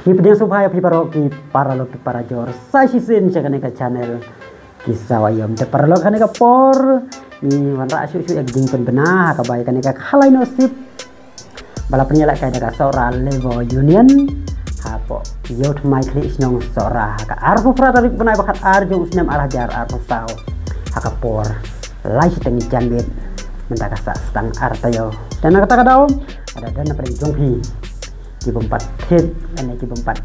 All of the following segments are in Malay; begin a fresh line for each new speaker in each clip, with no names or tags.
Ni pedang supaya para loki para jor. Saya sisin jangan ke channel kisah ayam. Te para loki kan por ni wanra asyuk yang jingpen benah kabai kan kalai nasib. Bala penyelak kayak dekat seorang level union. Hapo yo mai klik nong sora ka arfu pratarik benai bakat arjo usnyam arah jar arfu sao hakapor lai tengi janbet mendakasa stang artayo dan kata kadau ada dana paling jonghi di bempat tit ane di bempat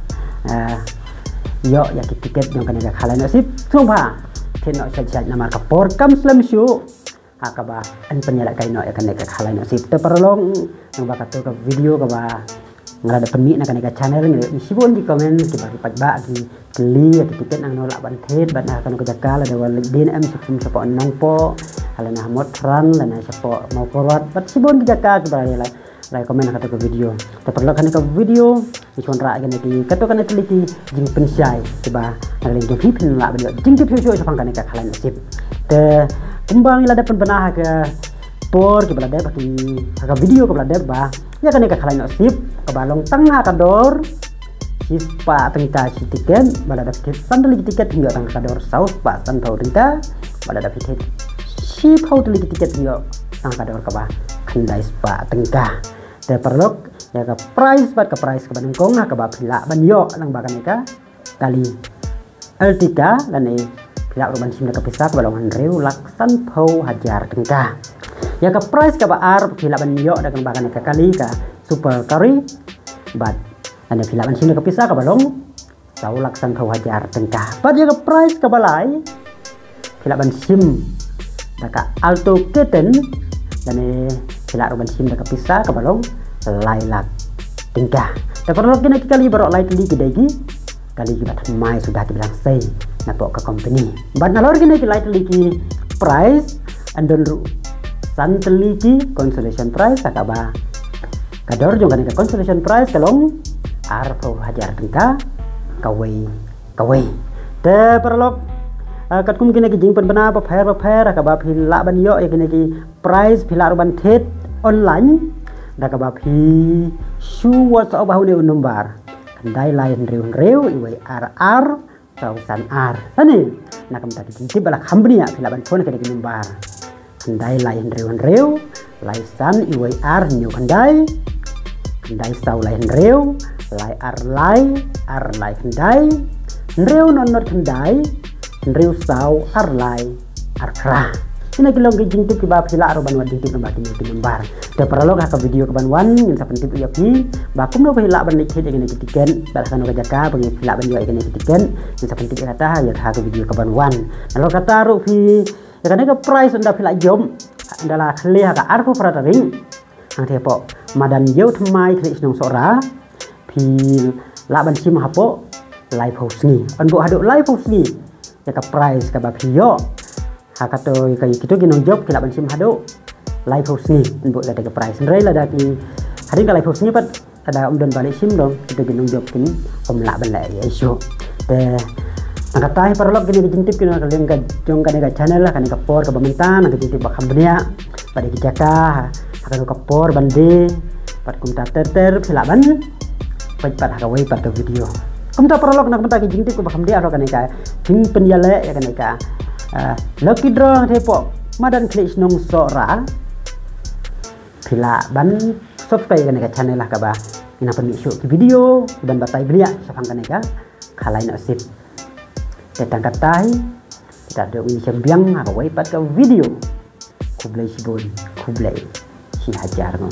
yo ya tiket yang kan khalai nasib sumpah tin no sajat nama kapor kam slam syu hakaba an penyelak kai no ya kan khalai nasib te perlong yang bakat to video ka ba ngalada penmi na kaneka channel ngi sibon di komen ki bagi pajba ki keli ki tiket nang nolak bantet ban kan ko jakal ada wal din am sipum sapo nang po alana mot ran lana sapo mau forward bat sibon ki jakal ki bagi lai komen kata ko video te perlu kaneka video ki chonra agene ki kato kan teliti jing pensyai tiba ngalin ki pin la video jing ki syo sapang kaneka khalan nasib te kembang ila dapat benah ke por ki balade bagi ka video ke balade ba ya kan ka khalan nasib kebalong tengah kador sispa tengah tiket pada dapat sandal tiket hingga tengah kador saus pak sandal rinta pada dapat si pau tiket hingga tengah kador kaba kendai spa tengah dan perlu ya ke price ke price ke bandengkong ke bapila banyo lang bagan ka kali L3 dan pila ruban sim ke pisah ke balongan riu laksan pau hajar tengah ya ke price ke baar pila banyo dan bagan ka kali ka super curry bat anda filaman sini kepisah ke balong sau laksan kau hajar tengkah bat ya ke price ke balai filaman sim daka alto keten dan filak ruban sim daka pisah ke balong lailak tengkah dan perlu kena kali baru lai teli kidagi kali bat mai sudah dibilang say napok ke company bat nalor kena lai teli ki price andon san teli ki consolation price akaba kador jong kan consolation price kalong arpo hajar tengka kawai te perlok kat kum kini jing pen bena paper ka ba phila ban yo ya kini price phila ruban thet online da ka ba phi shu whatsapp bahu ne number kandai lain reu iwai rr tausan r tani nakam tadi jing bala company ya phila ban phone kini number kandai lain reu laisan iwai r new kandai sau lain reu lai ar lai kendai reu nonot kendai reu sau ar lai ar kra ina kilong ki jingtip ki bab sila aroban wadi tip nambah ki lembar da paralo ka video ke banwan ngin sa pentip ya ki ba kum no hila ban likhe ngene ki tiken balasan ka jaka bangi hila ban yo ngene ki tiken ngin sa pentip kata ya ka video ke banwan nalo kata ru fi ya kan ka price unda hila jom adalah khle ka arpo pratering ang tepo madan yo thmai khle snong sora pil la ban sim hapo live house ni anbo hado live house ni ya ka price ka ba pio hakato kai kitu ginong job kila ban sim hado live house ni anbo la ka price rei la da ki hari ka live house ni pat ada don balik sim dong kitu ginong job kini la ban la ya isu te angkatai parlok gini jintip kini kalian ka jong ka channel lah kan ka por ka bamintan ka jintip ba kambnia pada kijaka akan kapor bandi pat kumta ter silaban pat hakawai pat video kumta prolog nak mata ki jingtip ko bakam dia ro kaneka jing penyale ya kaneka lucky draw tepo madan klik nong sora ban subscribe kaneka channel lah kaba ina pen isu ki video dan batai belia sapang kaneka khalai nasib tetang katai kita ada wi sembiang hakawai pat ka video kublai sibon kublai si hajar no